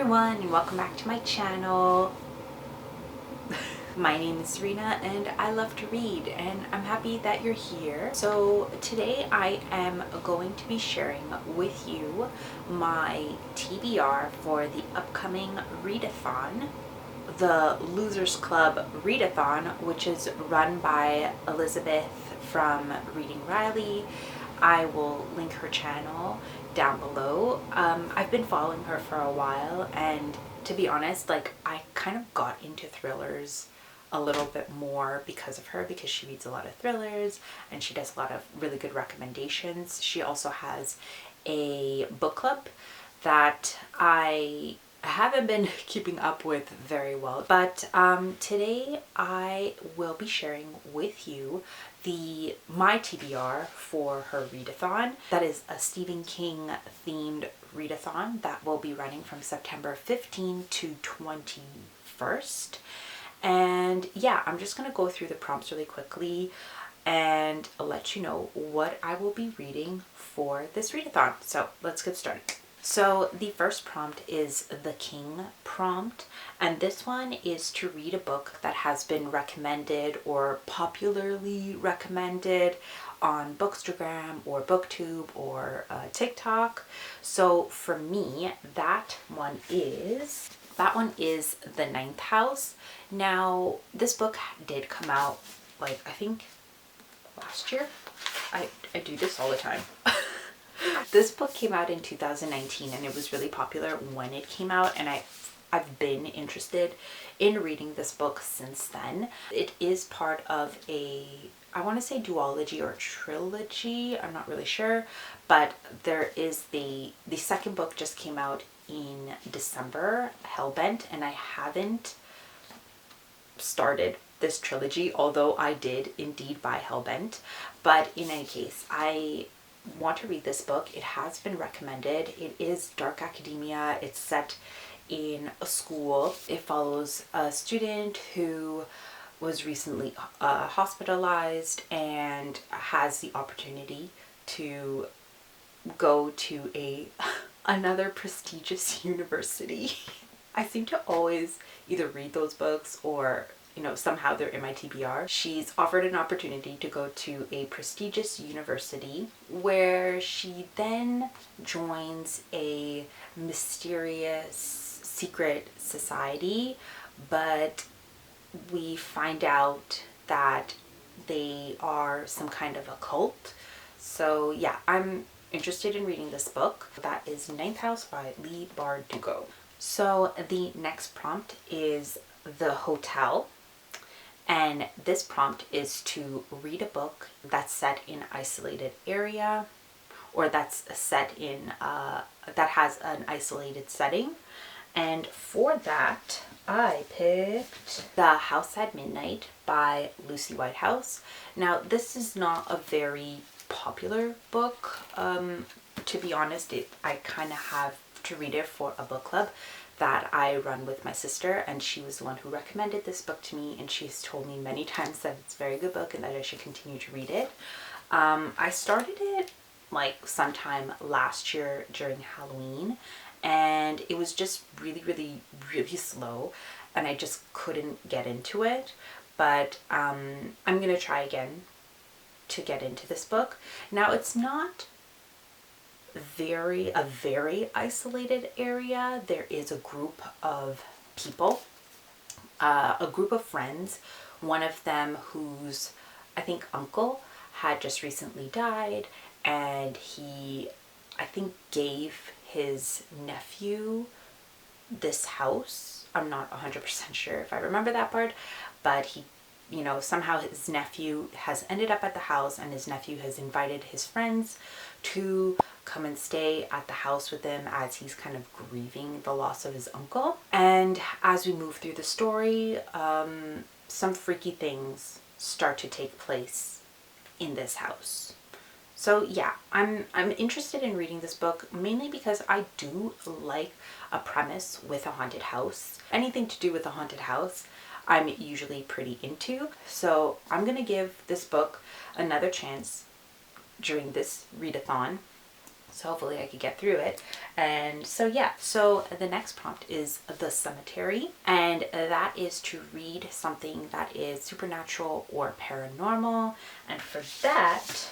everyone, and welcome back to my channel. My name is Serena and I love to read, and I'm happy that you're here. So today I am going to be sharing with you my TBR for the upcoming Read-A-Thon, the Losers Club Readathon, which is run by Elizabeth from Reading Wryly. I will link her channel down below. I've been following her for a while, and to be honest, I kind of got into thrillers a little bit more because of her, because she reads a lot of thrillers and she does a lot of really good recommendations. She also has a book club that I haven't been keeping up with very well, but today I will be sharing with you my TBR for her Read-A-Thon. That is a Stephen King themed Read-A-Thon that will be running from September 15 to 21st. And yeah, I'm just going to go through the prompts really quickly and let you know what I will be reading for this Read-A-Thon. So let's get started. So the first prompt is the King prompt, and this one is to read a book that has been recommended or popularly recommended on Bookstagram or Booktube or TikTok. So for me, that one is The Ninth House. Now, this book did come out, I think last year. I do this all the time. This book came out in 2019 and it was really popular when it came out, and I've been interested in reading this book since then. It is part of I want to say duology or trilogy, I'm not really sure, but there is the second book just came out in December, Hellbent, and I haven't started this trilogy, although I did indeed buy Hellbent. But in any case, I want to read this book. It has been recommended. It is dark academia. It's set in a school. It follows a student who was recently hospitalized and has the opportunity to go to another prestigious university. I seem to always either read those books or somehow they're in my TBR. She's offered an opportunity to go to a prestigious university where she then joins a mysterious secret society, but we find out that they are some kind of a cult. So yeah, I'm interested in reading this book. That is Ninth House by Leigh Bardugo. So the next prompt is The Hotel. And this prompt is to read a book that's set in an isolated area, or that's set in that has an isolated setting. And for that, I picked The House at Midnight by Lucie Whitehouse. Now, this is not a very popular book. To be honest, I kind of have to read it for a book club that I run with my sister, and she was the one who recommended this book to me, and she's told me many times that it's a very good book and that I should continue to read it. I started it sometime last year during Halloween, and it was just really slow, and I just couldn't get into it. But I'm gonna try again to get into this book. Now, it's not a very isolated area. There is a group of people, a group of friends, one of them whose I think uncle had just recently died, and he I think gave his nephew this house. I'm not 100% sure if I remember that part, but he somehow his nephew has ended up at the house, and his nephew has invited his friends to come and stay at the house with him as he's kind of grieving the loss of his uncle. And as we move through the story, some freaky things start to take place in this house. So yeah, I'm interested in reading this book mainly because I do like a premise with a haunted house. Anything to do with a haunted house, I'm usually pretty into. So I'm gonna give this book another chance during this Read-A-Thon So hopefully I could get through it. And so yeah, so the next prompt is the Sematary, and that is to read something that is supernatural or paranormal. And for that,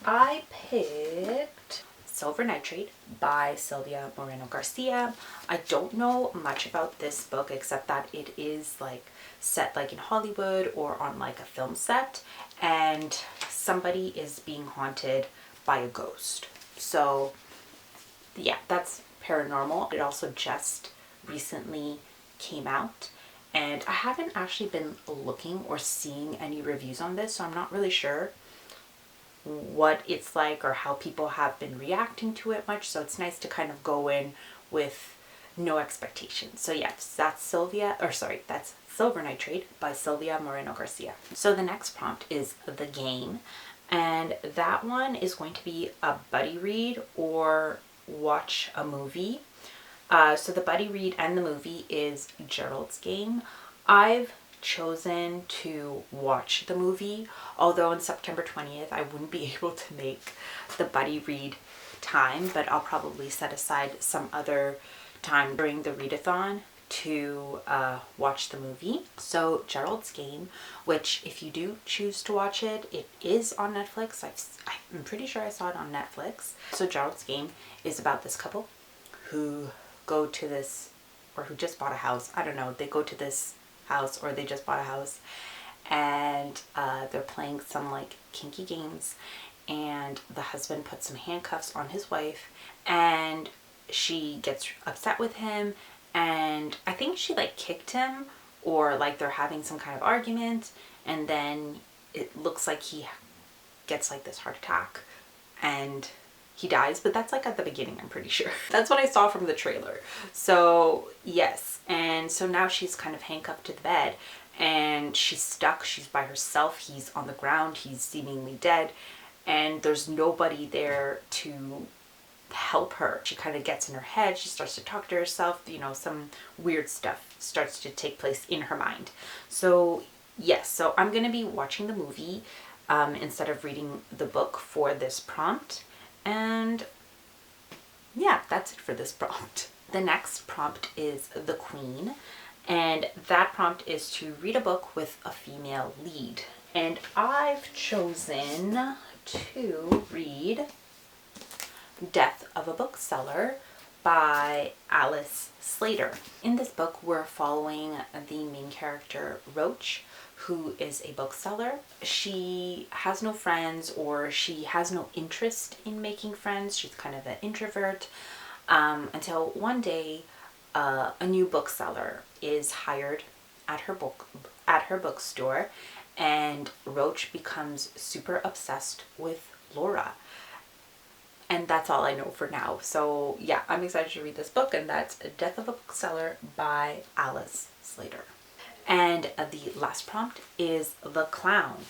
I picked Silver Nitrate by Silvia Moreno-Garcia. I don't know much about this book except that it is like set like in Hollywood or on like a film set, and somebody is being haunted by a ghost. So yeah, that's paranormal. It also just recently came out, and I haven't actually been looking or seeing any reviews on this, so I'm not really sure what it's like or how people have been reacting to it much. So it's nice to kind of go in with no expectations. So yes, that's that's Silver Nitrate by Silvia Moreno-Garcia. So the next prompt is The Game, and that one is going to be a buddy read or watch a movie. So the buddy read and the movie is Gerald's Game. I've chosen to watch the movie, although on September 20th I wouldn't be able to make the buddy read time, but I'll probably set aside some other time during the readathon to watch the movie. So Gerald's Game, which if you do choose to watch it, it is on Netflix. I'm pretty sure I saw it on Netflix. So Gerald's Game is about this couple who go to this, or who just bought a house. I don't know, they go to this house or they just bought a house, and they're playing some like kinky games, and the husband puts some handcuffs on his wife, and she gets upset with him, and I think she like kicked him, or like they're having some kind of argument, and then it looks like he gets like this heart attack and he dies, but that's like at the beginning, I'm pretty sure. That's what I saw from the trailer. So yes, and so now she's kind of handcuffed to the bed and she's stuck, she's by herself, he's on the ground, he's seemingly dead, and there's nobody there to help her. She kind of gets in her head, she starts to talk to herself, you know, some weird stuff starts to take place in her mind. So yes, so I'm going to be watching the movie instead of reading the book for this prompt. And yeah, that's it for this prompt. The next prompt is The Queen, and that prompt is to read a book with a female lead. And I've chosen to read Death of a Bookseller by Alice Slater. In this book, we're following the main character, Rouge, who is a bookseller. She has no friends, or she has no interest in making friends. She's kind of an introvert, until one day a new bookseller is hired at her bookstore, and Rouge becomes super obsessed with Laura. And that's all I know for now. So yeah, I'm excited to read this book, and that's Death of a Bookseller by Alice Slater. And the last prompt is The Clown,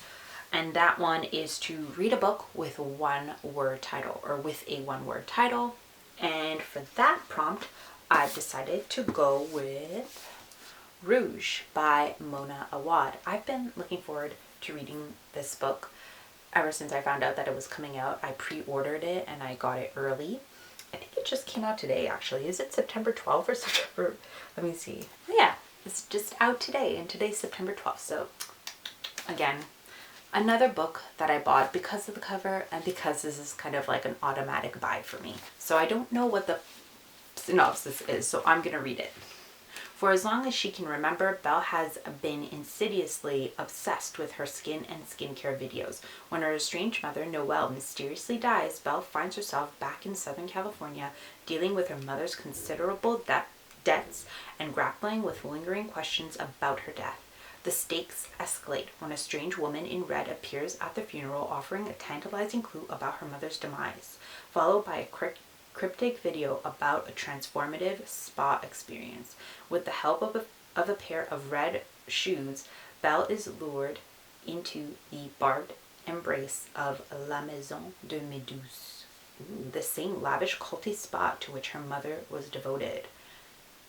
and that one is to read a book with a one-word title. And for that prompt, I've decided to go with Rouge by Mona Awad. I've been looking forward to reading this book ever since I found out that it was coming out. I pre-ordered it and I got it early. I think it just came out today, actually. Is it September 12th or September? Let me see. Yeah, it's just out today, and today's September 12th. So again, another book that I bought because of the cover and because this is kind of like an automatic buy for me. So I don't know what the synopsis is, so I'm gonna read it. For as long as she can remember, Belle has been insidiously obsessed with her skin and skincare videos. When her estranged mother, Noelle, mysteriously dies, Belle finds herself back in Southern California, dealing with her mother's considerable debts and grappling with lingering questions about her death. The stakes escalate when a strange woman in red appears at the funeral, offering a tantalizing clue about her mother's demise, followed by a cryptic video about a transformative spa experience. With the help of a pair of red shoes, Belle is lured into the barbed embrace of La Maison de Méduse, the same lavish culty spa to which her mother was devoted.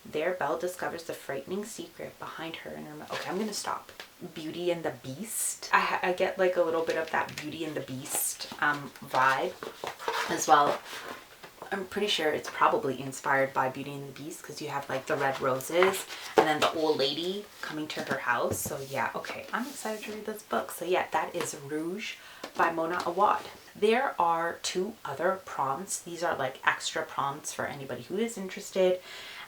There, Belle discovers the frightening secret behind her and her mother. Okay, I'm gonna stop. Beauty and the Beast. I get like a little bit of that Beauty and the Beast vibe as well. I'm pretty sure it's probably inspired by Beauty and the Beast, because you have like the red roses and then the old lady coming to her house. So yeah, okay, I'm excited to read this book. So yeah, that is Rouge by Mona Awad. There are 2 other prompts. These are like extra prompts for anybody who is interested.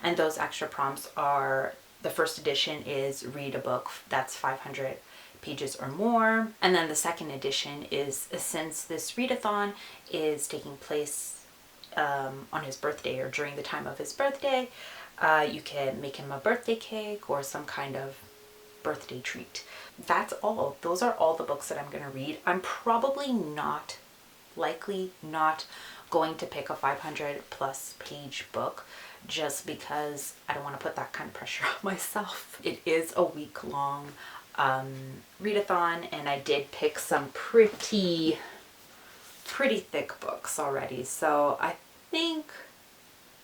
And those extra prompts are, the first edition is read a book that's 500 pages or more. And then the second edition is, since this readathon is taking place on his birthday or during the time of his birthday, you can make him a birthday cake or some kind of birthday treat. That's all. Those are all the books that I'm going to read. I'm probably likely not going to pick a 500 plus page book, just because I don't want to put that kind of pressure on myself. It is a week-long readathon, and I did pick some pretty thick books already, so I think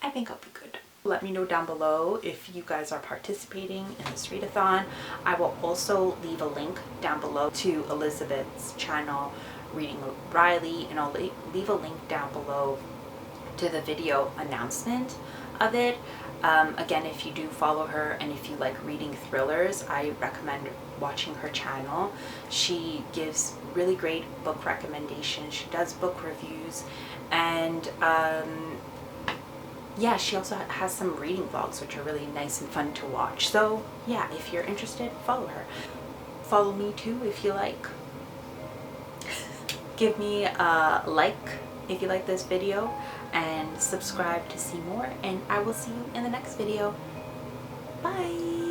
I'll be good. Let me know down below if you guys are participating in this readathon. I will also leave a link down below to Elizabeth's channel, Reading Wryly, and I'll leave a link down below to the video announcement of it. Again, if you do follow her and if you like reading thrillers, I recommend watching her channel. She gives really great book recommendations. She does book reviews, and yeah, she also has some reading vlogs which are really nice and fun to watch. So yeah, if you're interested, follow her. Follow me too if you like. Give me a like if you like this video, and subscribe to see more, and I will see you in the next video. Bye!